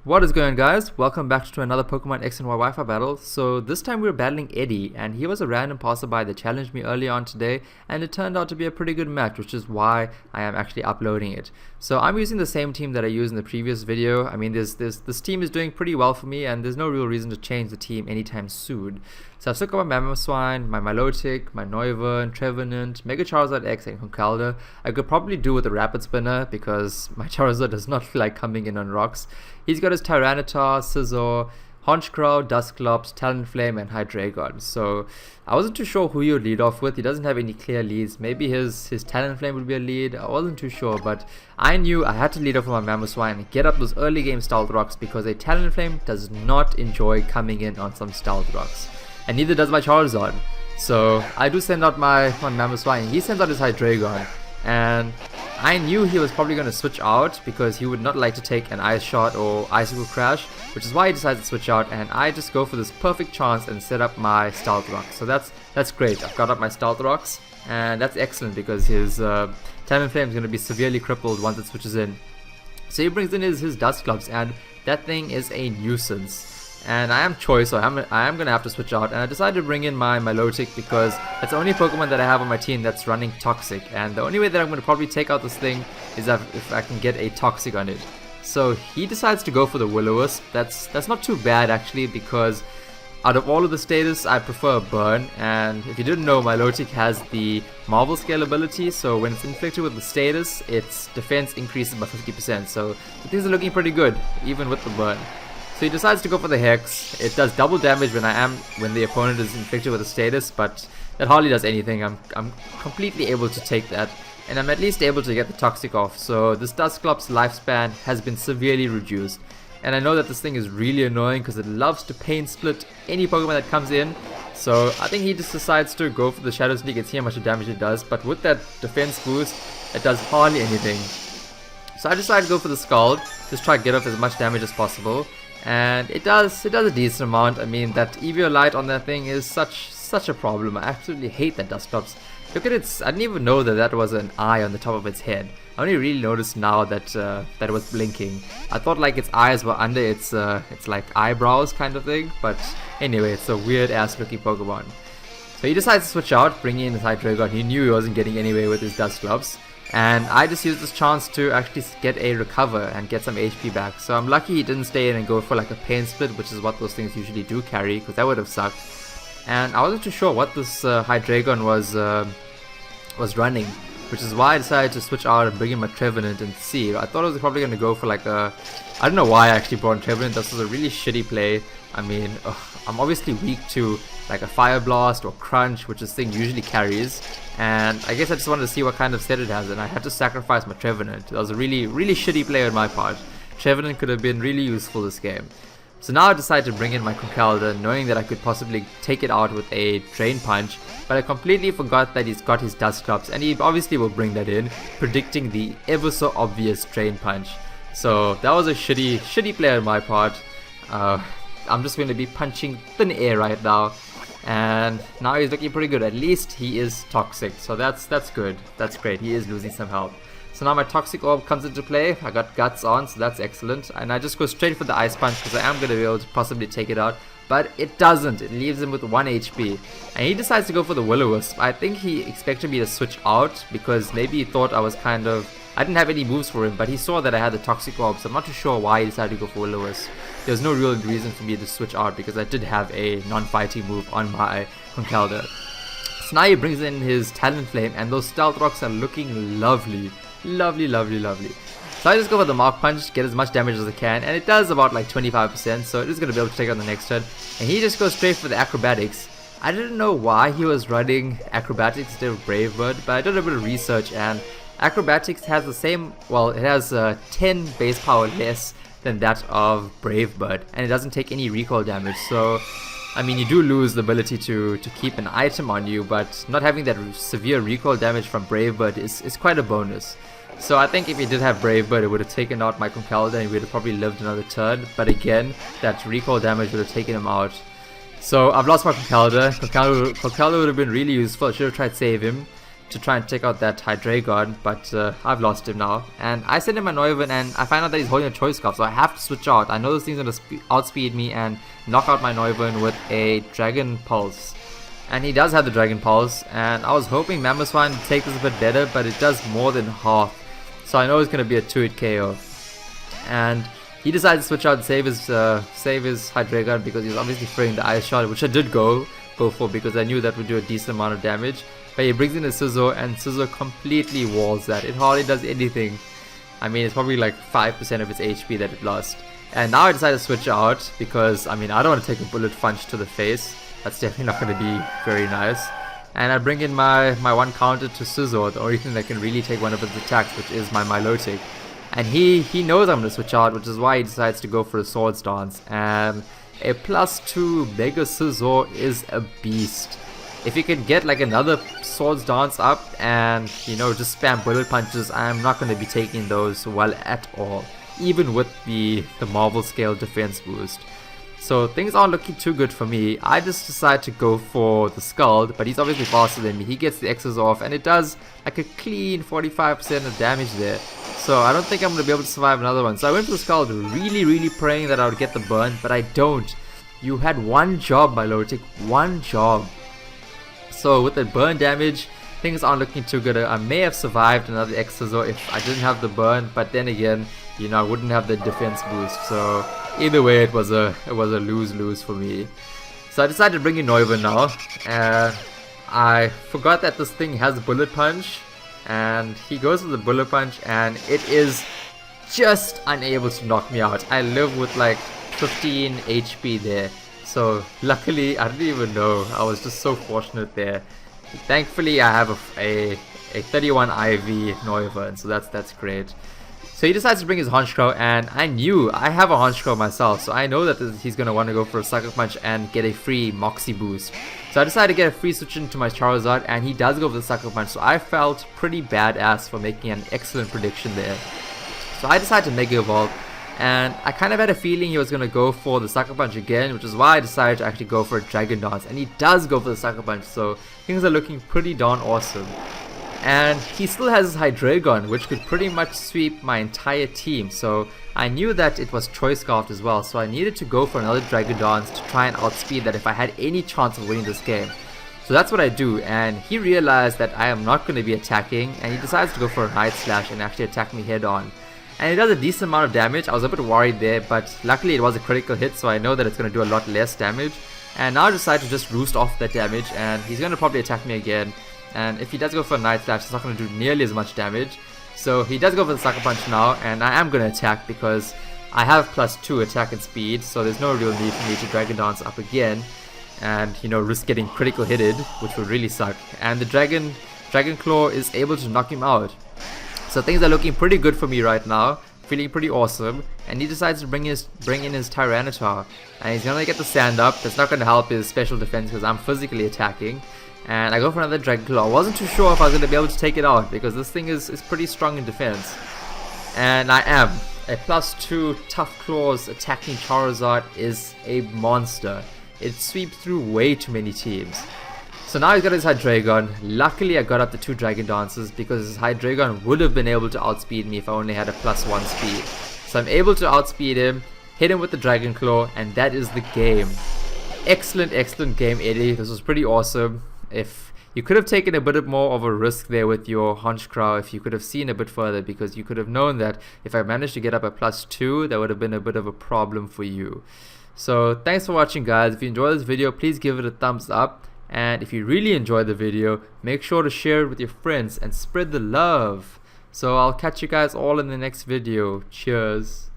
What is going on, guys? Welcome back to another Pokemon X and Y Wi-Fi battle. So this time we were battling Eddie, and he was a random passerby that challenged me early on today, and it turned out to be a pretty good match, which is why I am actually uploading it. So I'm using the same team that I used in the previous video. I mean, this team is doing pretty well for me, and there's no real reason to change the team anytime soon. So I've stuck up my Mamoswine, my Milotic, my Noivern, Trevenant, Mega Charizard X, and Conkeldurr. I could probably do with a Rapid Spinner because my Charizard does not like coming in on rocks. He's got his Tyranitar, Scizor, Honchkrow, Dusclops, Talonflame, and Hydreigon. So I wasn't too sure who he would lead off with. He doesn't have any clear leads. Maybe his Talonflame would be a lead. I wasn't too sure, but I knew I had to lead off with my Mamoswine and get up those early game Stealth Rocks because a Talonflame does not enjoy coming in on some Stealth Rocks. And neither does my Charizard. So I do send out my Mamoswine. He sends out his Hydreigon. And I knew he was probably going to switch out because he would not like to take an Ice Shot or Icicle Crash, which is why he decided to switch out, and I just go for this perfect chance and set up my Stealth Rock. So that's great. I've got up my Stealth Rocks, and that's excellent because his Talonflame is going to be severely crippled once it switches in. So he brings in his Dusclops, and that thing is a nuisance. And I am choice, so I am gonna have to switch out, and I decided to bring in my Milotic because that's the only Pokemon that I have on my team that's running Toxic, and the only way that I'm gonna probably take out this thing is if I can get a Toxic on it. So he decides to go for the Will-O-Wisp. That's not too bad actually, because out of all of the status I prefer Burn, and if you didn't know, Milotic has the Marvel Scale ability, so when it's inflicted with the status, its defense increases by 50%, so things are looking pretty good even with the Burn. So he decides to go for the Hex. It does double damage when the opponent is inflicted with a status, but that hardly does anything. I'm completely able to take that, and I'm at least able to get the Toxic off. So this Dusclops' lifespan has been severely reduced, and I know that this thing is really annoying because it loves to pain split any Pokemon that comes in. So I think he just decides to go for the Shadow Sneak and see how much damage it does, but with that defense boost, it does hardly anything. So I decided to go for the Scald, just try to get off as much damage as possible. And it does a decent amount. I mean, that Eviolite on that thing is such a problem. I absolutely hate that Dusclops. Look at its, I didn't even know that was an eye on the top of its head. I only really noticed now that that it was blinking. I thought like its eyes were under its like eyebrows kind of thing, but anyway, it's a weird ass looking Pokemon. So he decides to switch out, bringing in his Hydreigon. He knew he wasn't getting anywhere with his Dusclops. And I just used this chance to actually get a recover and get some HP back. So I'm lucky he didn't stay in and go for like a pain split, which is what those things usually do carry, because that would have sucked. And I wasn't too sure what this Hydreigon was running, which is why I decided to switch out and bring in my Trevenant and see. I thought I was probably going to go for like a... I don't know why I actually brought in Trevenant. This was a really shitty play. I mean, I'm obviously weak to like a Fire Blast or Crunch, which this thing usually carries. And I guess I just wanted to see what kind of set it has, and I had to sacrifice my Trevenant. That was a really shitty play on my part. Trevenant could have been really useful this game. So now I decided to bring in my Conkeldurr, knowing that I could possibly take it out with a Drain Punch, but I completely forgot that he's got his Dusclops, and he obviously will bring that in, predicting the ever so obvious Drain Punch. So that was a shitty play on my part. I'm just going to be punching thin air right now. And now he's looking pretty good. At least he is Toxic, so that's good. That's great. He is losing some health. So now my Toxic Orb comes into play. I got Guts on, so that's excellent. And I just go straight for the Ice Punch because I am going to be able to possibly take it out. But it doesn't. It leaves him with 1 HP. And he decides to go for the Will-O-Wisp. I think he expected me to switch out because maybe he thought I was kind of... I didn't have any moves for him, but he saw that I had the Toxic Orb, so I'm not too sure why he decided to go for Will-O-Wisp. There's no real reason for me to switch out because I did have a non-fighting move on my Conkeldurr. So now he brings in his Talonflame, and those Stealth Rocks are looking lovely. Lovely. So I just go for the Mark Punch, get as much damage as I can, and it does about like 25%, so it is going to be able to take on the next turn. And he just goes straight for the Acrobatics. I didn't know why he was running Acrobatics instead of Brave Bird, but I did a bit of research, and Acrobatics has the same, well, it has 10 base power less than that of Brave Bird, and it doesn't take any recoil damage. So I mean, you do lose the ability to keep an item on you, but not having that severe recoil damage from Brave Bird is quite a bonus. So I think if he did have Brave Bird, it would have taken out my Conkeldurr and he would have probably lived another turn, but again, that recoil damage would have taken him out. So I've lost my Conkeldurr. Conkeldurr would have been really useful. I should have tried to save him. to try and take out that Hydreigon, but I've lost him now. And I send him my Noivern and I find out that he's holding a Choice Scarf, so I have to switch out. I know this thing's going to outspeed me and knock out my Noivern with a Dragon Pulse. And he does have the Dragon Pulse, and I was hoping Mamoswine would take this a bit better, but it does more than half. So I know it's going to be a 2-hit KO. And he decided to switch out and save his Hydreigon because he was obviously fearing the Ice Shot, which I did go for because I knew that would do a decent amount of damage. But he brings in a Scizor, and Scizor completely walls that. It hardly does anything. I mean, it's probably like 5% of its HP that it lost. And now I decided to switch out because, I mean, I don't want to take a Bullet Punch to the face. That's definitely not going to be very nice. And I bring in my one counter to Scizor, the only thing that can really take one of its attacks, which is my Milotic. And he knows I'm going to switch out, which is why he decides to go for a Swords Dance. And a +2 Mega Scizor is a beast. If you can get like another Swords Dance up and, you know, just spam Bullet Punches, I'm not going to be taking those well at all, even with the Marvel Scale defense boost. So things aren't looking too good for me. I just decide to go for the Scald, but he's obviously faster than me. He gets the X's off and it does like a clean 45% of damage there. So I don't think I'm going to be able to survive another one. So I went for the Scald, really praying that I would get the burn, but I don't. You had one job, Milotic, one job. So with the burn damage, things aren't looking too good. I may have survived another Xizor if I didn't have the burn, but then again, you know, I wouldn't have the defense boost. So either way, it was a lose-lose for me. So I decided to bring in Noivern now, and I forgot that this thing has a Bullet Punch, and he goes with the Bullet Punch, and it is just unable to knock me out. I live with like 15 HP there. So luckily, I didn't even know. I was just so fortunate there. Thankfully, I have a 31 IV Noivern, so that's great. So he decides to bring his Honchkrow, and I knew I have a Honchkrow myself, so I know that he's going to want to go for a Sucker Punch and get a free Moxie boost. So I decided to get a free switch into my Charizard, and he does go for the Sucker Punch, so I felt pretty badass for making an excellent prediction there. So I decided to Mega Evolve, and I kind of had a feeling he was going to go for the Sucker Punch again, which is why I decided to actually go for a Dragon Dance, and he does go for the Sucker Punch, so things are looking pretty darn awesome. And he still has his Hydreigon, which could pretty much sweep my entire team, so I knew that it was Choice Scarf as well, so I needed to go for another Dragon Dance to try and outspeed that if I had any chance of winning this game. So that's what I do, and he realized that I am not going to be attacking, and he decides to go for a Night Slash and actually attack me head on. And it does a decent amount of damage. I was a bit worried there, but luckily it was a critical hit, so I know that it's going to do a lot less damage. And now I decide to just roost off that damage, and he's going to probably attack me again. And if he does go for a Night Slash, it's not going to do nearly as much damage. So he does go for the Sucker Punch now, and I am going to attack because I have +2 attack and speed, so there's no real need for me to Dragon Dance up again and, you know, risk getting critical hitted, which would really suck. And the Dragon Claw is able to knock him out. So things are looking pretty good for me right now, feeling pretty awesome. And he decides to bring in his Tyranitar, and he's gonna get the Sand Up. That's not gonna help his special defense because I'm physically attacking. And I go for another Dragon Claw. I wasn't too sure if I was gonna be able to take it out because this thing is pretty strong in defense. And I am. A +2 Tough Claws attacking Charizard is a monster. It sweeps through way too many teams. So now he's got his Hydreigon. Luckily I got up the 2 Dragon Dances because his Hydreigon would have been able to outspeed me if I only had a +1 speed. So I'm able to outspeed him, hit him with the Dragon Claw, and that is the game. Excellent game, Eddie. This was pretty awesome. If you could have taken a bit more of a risk there with your Honchkrow, if you could have seen a bit further, because you could have known that if I managed to get up a +2, that would have been a bit of a problem for you. So thanks for watching, guys. If you enjoyed this video, please give it a thumbs up. And if you really enjoyed the video, make sure to share it with your friends and spread the love. So I'll catch you guys all in the next video. Cheers.